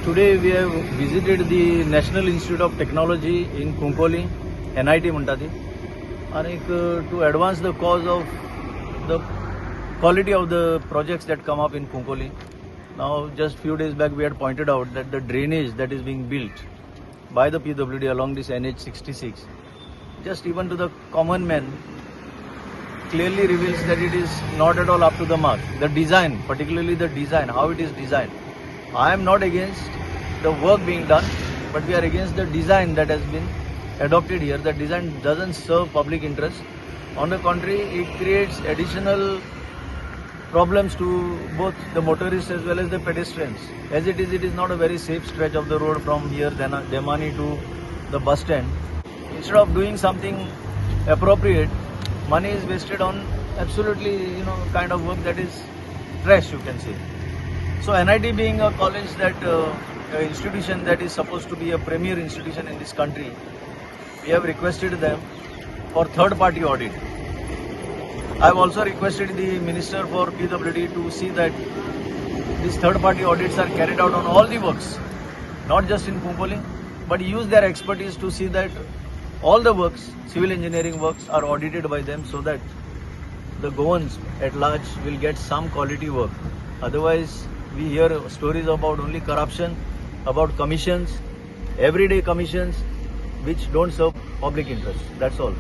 Today we have visited the National Institute of Technology in Cuncolim, NIT म्हणतात ती. आणि to advance the cause of the quality of the projects that come up in Cuncolim. Now just few days back we had pointed out that the drainage that is being built by the PWD along this NH 66, just even to the common man, clearly reveals that it is not at all up to the mark. The design, particularly the design, how it is designed. I am not against the work being done, but we are against the design that has been adopted here. The design doesn't serve public interest. On the contrary, it creates additional problems to both the motorists as well as the pedestrians. As it is not a very safe stretch of the road from here, Demani to the bus stand. Instead of doing something appropriate, money is wasted on absolutely, kind of work that is trash, you can say. So NIT being a college that, an institution that is supposed to be a premier institution in this country, we have requested them for third-party audit. I have also requested the Minister for PWD to see that these third-party audits are carried out on all the works, not just in Cuncolim, but use their expertise to see that all the works, civil engineering works, are audited by them so that the Goans at large will get some quality work. Otherwise, we hear stories about only corruption, about commissions, everyday commissions, which don't serve public interest. That's all.